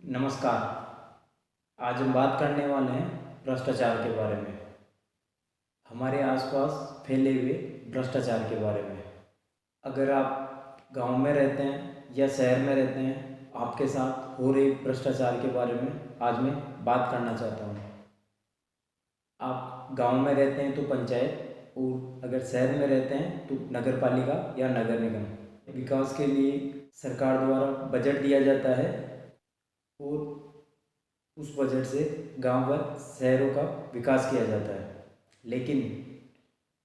नमस्कार। आज हम बात करने वाले हैं भ्रष्टाचार के बारे में। हमारे आसपास फैले हुए भ्रष्टाचार के बारे में। अगर आप गांव में रहते हैं या शहर में रहते हैं, आपके साथ हो रहे भ्रष्टाचार के बारे में आज मैं बात करना चाहता हूं। आप गांव में रहते हैं तो पंचायत, और अगर शहर में रहते हैं तो नगर पालिका या नगर निगम। विकास के लिए सरकार द्वारा बजट दिया जाता है और उस बजट से गांव व शहरों का विकास किया जाता है। लेकिन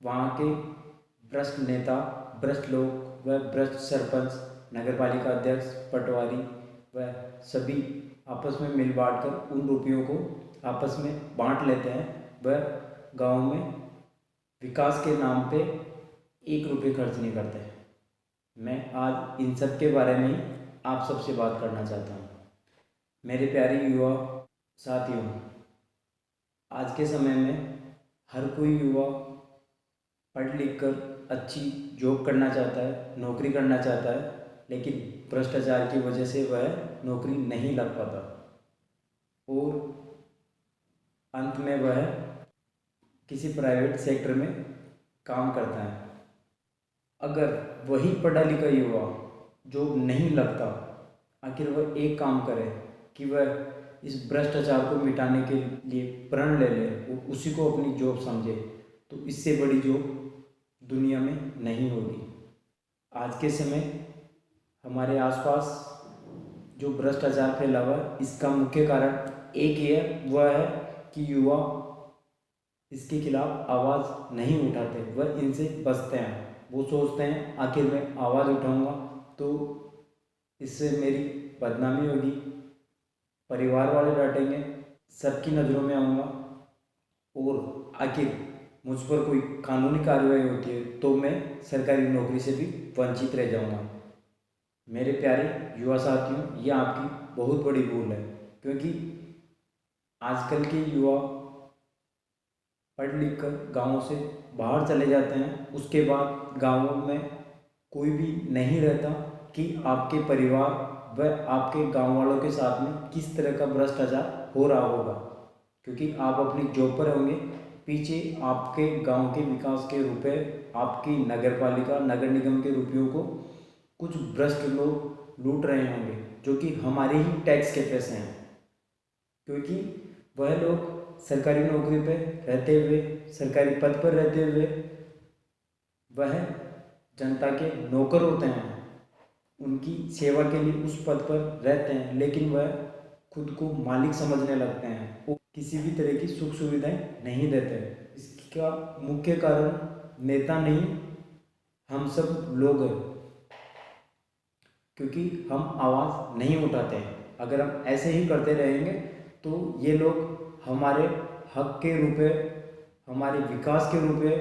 वहाँ के भ्रष्ट नेता, भ्रष्ट लोग व भ्रष्ट सरपंच, नगरपालिका अध्यक्ष, पटवारी व सभी आपस में मिल बांट कर उन रुपयों को आपस में बांट लेते हैं व गांव में विकास के नाम पे 1 रुपये खर्च नहीं करते। मैं आज इन सब के बारे में ही आप सबसे बात करना चाहता हूँ। मेरे प्यारे युवा साथियों, आज के समय में हर कोई युवा पढ़ लिख कर अच्छी जॉब करना चाहता है, नौकरी करना चाहता है, लेकिन भ्रष्टाचार की वजह से वह नौकरी नहीं लग पाता और अंत में वह किसी प्राइवेट सेक्टर में काम करता है। अगर वही पढ़ा लिखा युवा जॉब नहीं लगता, आखिर वह एक काम करे कि वह इस भ्रष्टाचार को मिटाने के लिए प्रण ले ले और उसी को अपनी जॉब समझे, तो इससे बड़ी जॉब दुनिया में नहीं होगी। आज के समय हमारे आसपास जो भ्रष्टाचार फैला हुआ है, इसका मुख्य कारण एक ही है, वह है कि युवा इसके खिलाफ आवाज़ नहीं उठाते, वह इनसे बचते हैं। वो सोचते हैं आखिर मैं आवाज़ उठाऊंगा तो इससे मेरी बदनामी होगी, परिवार वाले डांटेंगे, सबकी नज़रों में आऊँगा और आखिर मुझ पर कोई कानूनी कार्रवाई होती है तो मैं सरकारी नौकरी से भी वंचित रह जाऊँगा। मेरे प्यारे युवा साथियों, यह आपकी बहुत बड़ी भूल है, क्योंकि आजकल के युवा पढ़ लिख कर गाँव से बाहर चले जाते हैं। उसके बाद गाँव में कोई भी नहीं रहता कि आपके परिवार व आपके गांव वालों के साथ में किस तरह का भ्रष्टाचार हो रहा होगा, क्योंकि आप अपनी जॉब पर होंगे, पीछे आपके गांव के विकास के रुपए, आपकी नगरपालिका नगर निगम के रुपयों को कुछ भ्रष्ट लोग लूट रहे होंगे, जो कि हमारे ही टैक्स के पैसे हैं। क्योंकि वह लोग सरकारी नौकरी पे रहते हुए, सरकारी पद पर रहते हुए वह जनता के नौकर होते हैं, उनकी सेवा के लिए उस पद पर रहते हैं, लेकिन वह खुद को मालिक समझने लगते हैं। वो किसी भी तरह की सुख सुविधाएं नहीं देते। इसका मुख्य कारण नेता नहीं, हम सब लोग हैं, क्योंकि हम आवाज़ नहीं उठाते हैं। अगर हम ऐसे ही करते रहेंगे तो ये लोग हमारे हक के रुपए, हमारे विकास के रुपए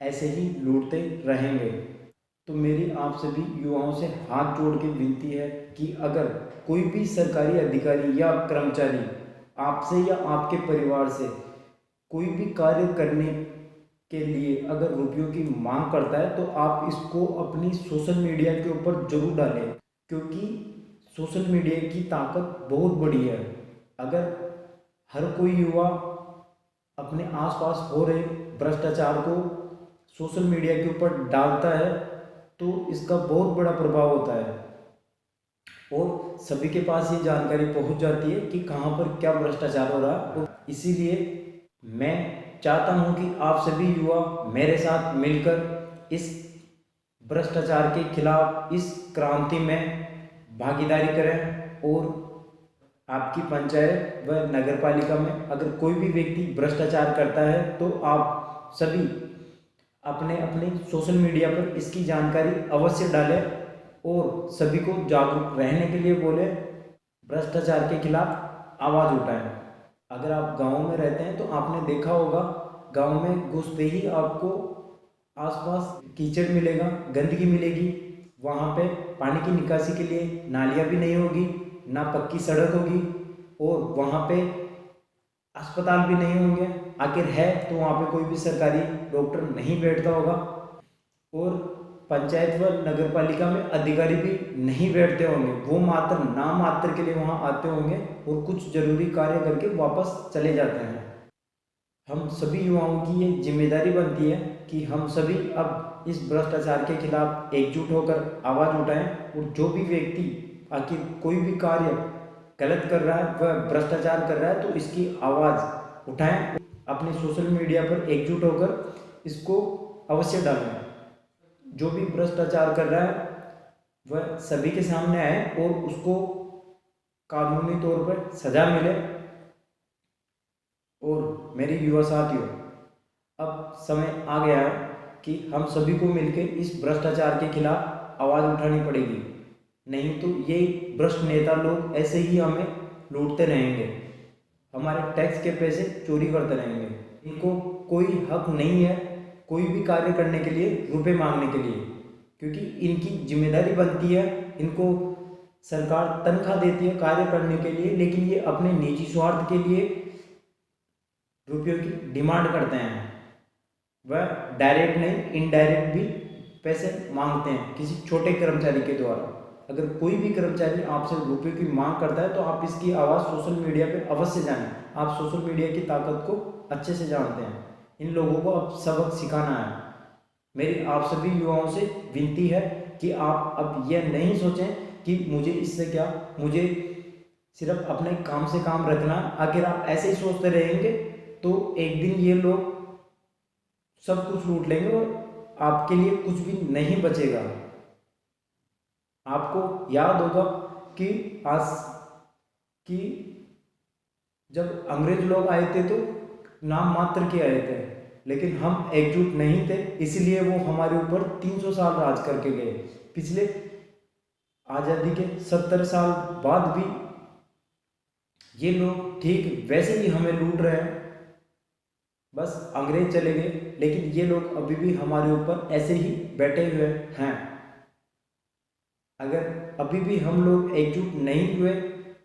ऐसे ही लूटते रहेंगे। तो मेरी आप सभी युवाओं से हाथ जोड़ के विनती है कि अगर कोई भी सरकारी अधिकारी या कर्मचारी आपसे या आपके परिवार से कोई भी कार्य करने के लिए अगर रुपयों की मांग करता है, तो आप इसको अपनी सोशल मीडिया के ऊपर जरूर डालें, क्योंकि सोशल मीडिया की ताकत बहुत बड़ी है। अगर हर कोई युवा अपने आसपास हो रहे भ्रष्टाचार को सोशल मीडिया के ऊपर डालता है तो इसका बहुत बड़ा प्रभाव होता है और सभी के पास ये जानकारी पहुंच जाती है कि कहां पर क्या भ्रष्टाचार हो रहा है। और इसीलिए मैं चाहता हूं कि आप सभी युवा मेरे साथ मिलकर इस भ्रष्टाचार के खिलाफ इस क्रांति में भागीदारी करें और आपकी पंचायत व नगरपालिका में अगर कोई भी व्यक्ति भ्रष्टाचार करता है तो आप सभी अपने अपने सोशल मीडिया पर इसकी जानकारी अवश्य डालें और सभी को जागरूक रहने के लिए बोले, भ्रष्टाचार के खिलाफ आवाज़ उठाएं। अगर आप गांव में रहते हैं तो आपने देखा होगा, गांव में घुसते ही आपको आसपास कीचड़ मिलेगा, गंदगी मिलेगी, वहाँ पे पानी की निकासी के लिए नालियाँ भी नहीं होगी, ना पक्की सड़क होगी और वहाँ पे अस्पताल भी नहीं होंगे। आखिर है तो वहाँ पे कोई भी सरकारी डॉक्टर नहीं बैठता होगा और पंचायत व नगर पालिका में अधिकारी भी नहीं बैठते होंगे, वो मात्र नाम मात्र के लिए वहाँ आते होंगे और कुछ जरूरी कार्य करके वापस चले जाते हैं। हम सभी युवाओं की ये जिम्मेदारी बनती है कि हम सभी अब इस भ्रष्टाचार के खिलाफ एकजुट होकर आवाज़ उठाएं और जो भी व्यक्ति आखिर कोई भी कार्य गलत कर रहा है, वह भ्रष्टाचार कर रहा है, तो इसकी आवाज़ उठाएं, अपने सोशल मीडिया पर एकजुट होकर इसको अवश्य डालें। जो भी भ्रष्टाचार कर रहा है वह सभी के सामने आए और उसको कानूनी तौर पर सजा मिले। और मेरे युवा साथियों, अब समय आ गया है कि हम सभी को मिलकर इस भ्रष्टाचार के खिलाफ आवाज़ उठानी पड़ेगी, नहीं तो ये भ्रष्ट नेता लोग ऐसे ही हमें लूटते रहेंगे, हमारे टैक्स के पैसे चोरी करते रहेंगे। इनको कोई हक नहीं है कोई भी कार्य करने के लिए, रुपए मांगने के लिए, क्योंकि इनकी जिम्मेदारी बनती है, इनको सरकार तनख्वाह देती है कार्य करने के लिए, लेकिन ये अपने निजी स्वार्थ के लिए रुपयों की डिमांड करते हैं। वह डायरेक्ट नहीं इनडायरेक्ट भी पैसे मांगते हैं किसी छोटे कर्मचारी के द्वारा। अगर कोई भी कर्मचारी आपसे रुपये की मांग करता है तो आप इसकी आवाज़ सोशल मीडिया पे अवश्य जानें। आप सोशल मीडिया की ताकत को अच्छे से जानते हैं। इन लोगों को अब सबक सिखाना है। मेरी आप सभी युवाओं से विनती है कि आप अब यह नहीं सोचें कि मुझे इससे क्या, मुझे सिर्फ अपने काम से काम रखना। अगर आप ऐसे ही सोचते रहेंगे तो एक दिन ये लोग सब कुछ लूट लेंगे और आपके लिए कुछ भी नहीं बचेगा। आपको याद होगा कि जब अंग्रेज लोग आए थे तो नाम मात्र के आए थे, लेकिन हम एकजुट नहीं थे, इसलिए वो हमारे ऊपर 300 साल राज करके गए। पिछले आज़ादी के 70 साल बाद भी ये लोग ठीक वैसे ही हमें लूट रहे हैं। बस अंग्रेज चले गए, लेकिन ये लोग अभी भी हमारे ऊपर ऐसे ही बैठे हुए हैं। अगर अभी भी हम लोग एकजुट नहीं हुए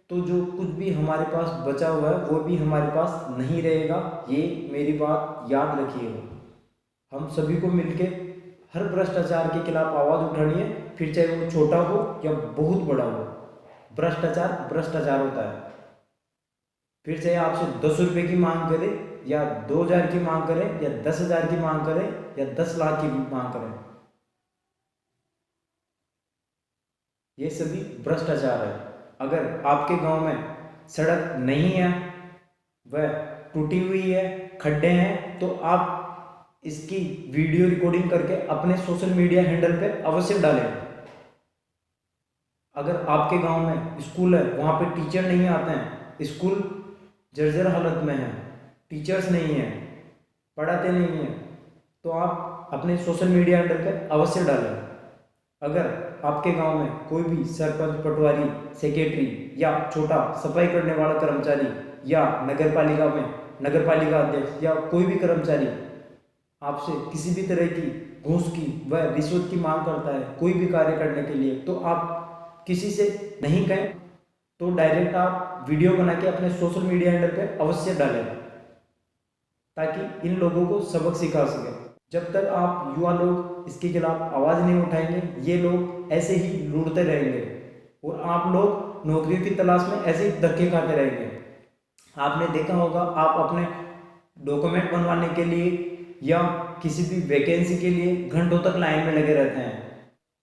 तो जो कुछ भी हमारे पास बचा हुआ है वो भी हमारे पास नहीं रहेगा। ये मेरी बात याद रखिएगा। हम सभी को मिलके हर भ्रष्टाचार के खिलाफ आवाज़ उठानी है, फिर चाहे वो छोटा हो या बहुत बड़ा हो। भ्रष्टाचार भ्रष्टाचार होता है। फिर चाहे आपसे 10 रुपये की मांग करे या 2000 की मांग करे या 10,000 की मांग करे या 10 लाख की मांग करे, ये सभी भ्रष्टाचार है। अगर आपके गांव में सड़क नहीं है, वह टूटी हुई है, खड्डे हैं, तो आप इसकी वीडियो रिकॉर्डिंग करके अपने सोशल मीडिया हैंडल पे अवश्य डालें। अगर आपके गांव में स्कूल है, वहाँ पे टीचर नहीं आते हैं, स्कूल जर्जर हालत में है, टीचर्स नहीं है, पढ़ाते नहीं हैं, तो आप अपने सोशल मीडिया हैंडल पे अवश्य डालें। अगर आपके गांव में कोई भी सरपंच, पटवारी, सेक्रेटरी या छोटा सफाई करने वाला कर्मचारी या नगर पालिका में नगर पालिका अध्यक्ष या कोई भी कर्मचारी आपसे किसी भी तरह की घूस की व रिश्वत की मांग करता है कोई भी कार्य करने के लिए, तो आप किसी से नहीं कहें, तो डायरेक्ट आप वीडियो बना के अपने सोशल मीडिया हैंडल पे अवश्य डालें, ताकि इन लोगों को सबक सिखा सकें। जब तक आप युवा लोग इसके खिलाफ आवाज़ नहीं उठाएंगे, ये लोग ऐसे ही लूटते रहेंगे और आप लोग नौकरियों की तलाश में ऐसे ही धक्के खाते रहेंगे। आपने देखा होगा, आप अपने डॉक्यूमेंट बनवाने के लिए या किसी भी वैकेंसी के लिए घंटों तक लाइन में लगे रहते हैं।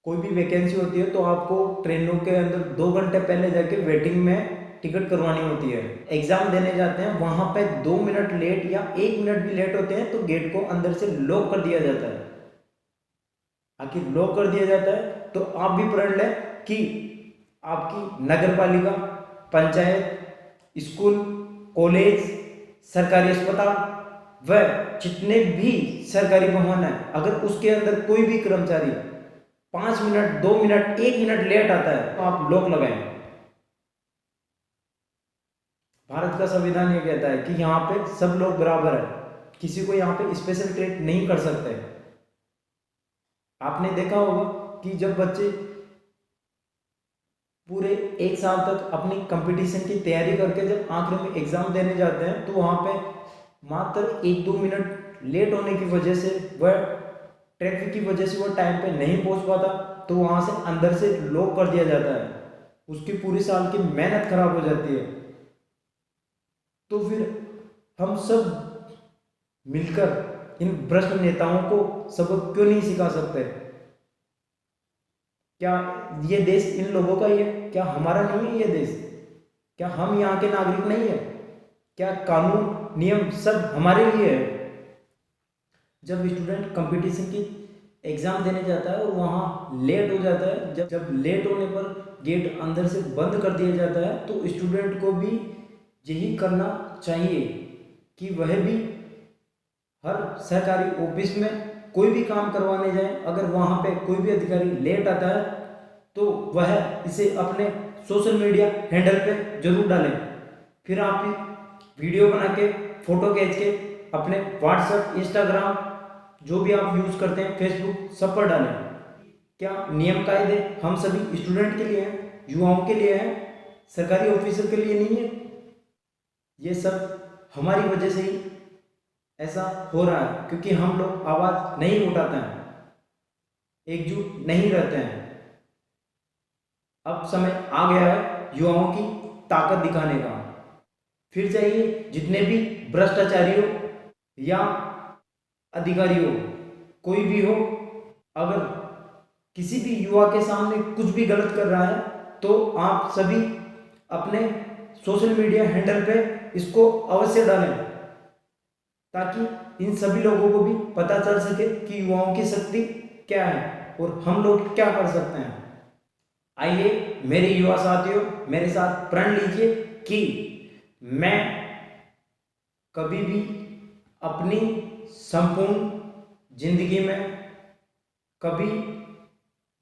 कोई भी वैकेंसी होती है तो आपको ट्रेनों के अंदर 2 घंटे पहले जाके वेटिंग में टिकट करवानी होती है। एग्जाम देने जाते हैं, वहां पे 2 मिनट लेट या 1 मिनट भी लेट होते हैं तो गेट को अंदर से लॉक कर दिया जाता है। आखिर लॉक कर दिया जाता है तो आप भी प्रण लें कि आपकी नगर पालिका, पंचायत, स्कूल, कॉलेज, सरकारी अस्पताल व जितने भी सरकारी भवन है, अगर उसके अंदर कोई भी कर्मचारी 5 मिनट, 2 मिनट, 1 मिनट लेट आता है तो आप लॉक लगाएं। भारत का संविधान ये कहता है कि यहाँ पे सब लोग बराबर है, किसी को यहाँ पे स्पेशल ट्रीट नहीं कर सकते। आपने देखा होगा कि जब बच्चे पूरे 1 साल तक अपनी कंपटीशन की तैयारी करके जब आखिर में एग्जाम देने जाते हैं तो वहाँ पे मात्र 1-2 मिनट लेट होने की वजह से वह ट्रैफिक की वजह से वो टाइम पे नहीं पहुंच पाता, तो वहाँ से अंदर से लॉक कर दिया जाता है, उसकी पूरी साल की मेहनत खराब हो जाती है। तो फिर हम सब मिलकर इन भ्रष्ट नेताओं को सबक क्यों नहीं सिखा सकते? क्या ये देश इन लोगों का ही है? क्या हमारा नहीं है ये देश? क्या हम यहाँ के नागरिक नहीं है? क्या कानून नियम सब हमारे लिए है? जब स्टूडेंट कंपटीशन की एग्ज़ाम देने जाता है और वहाँ लेट हो जाता है, जब लेट होने पर गेट अंदर से बंद कर दिया जाता है, तो स्टूडेंट को भी यही करना चाहिए कि वह भी हर सरकारी ऑफिस में कोई भी काम करवाने जाए, अगर वहाँ पे कोई भी अधिकारी लेट आता है तो वह इसे अपने सोशल मीडिया हैंडल पे जरूर डालें। फिर आप वीडियो बना के, फोटो खींच के अपने व्हाट्सएप, इंस्टाग्राम, जो भी आप यूज़ करते हैं, फेसबुक, सब पर डालें। क्या नियम कायदे हम सभी स्टूडेंट के लिए हैं, युवाओं के लिए हैं, सरकारी ऑफिसर के लिए नहीं है? ये सब हमारी वजह से ही ऐसा हो रहा है, क्योंकि हम लोग आवाज़ नहीं उठाते हैं, एकजुट नहीं रहते हैं। अब समय आ गया है युवाओं की ताकत दिखाने का। फिर चाहिए जितने भी भ्रष्टाचारी हो या अधिकारी हो, कोई भी हो, अगर किसी भी युवा के सामने कुछ भी गलत कर रहा है तो आप सभी अपने सोशल मीडिया हैंडल पे इसको अवश्य डालें, ताकि इन सभी लोगों को भी पता चल सके कि युवाओं की शक्ति क्या है और हम लोग क्या कर सकते हैं। आइए मेरे युवा साथियों, मेरे साथ प्रण लीजिए कि मैं कभी भी अपनी संपूर्ण जिंदगी में कभी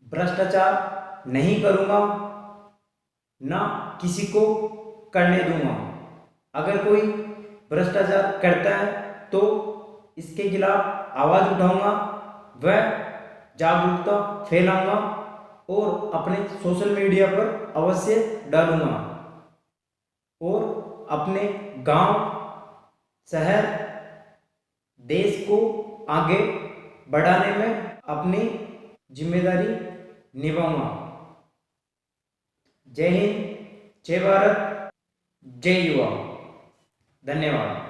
भ्रष्टाचार नहीं करूँगा, ना किसी को करने दूंगा। अगर कोई भ्रष्टाचार करता है तो इसके खिलाफ आवाज़ उठाऊंगा, वह जागरूकता फैलाऊंगा और अपने सोशल मीडिया पर अवश्य डालूंगा और अपने गांव, शहर, देश को आगे बढ़ाने में अपनी जिम्मेदारी निभाऊंगा। जय हिंद, जय भारत, जय युवा। धन्यवाद।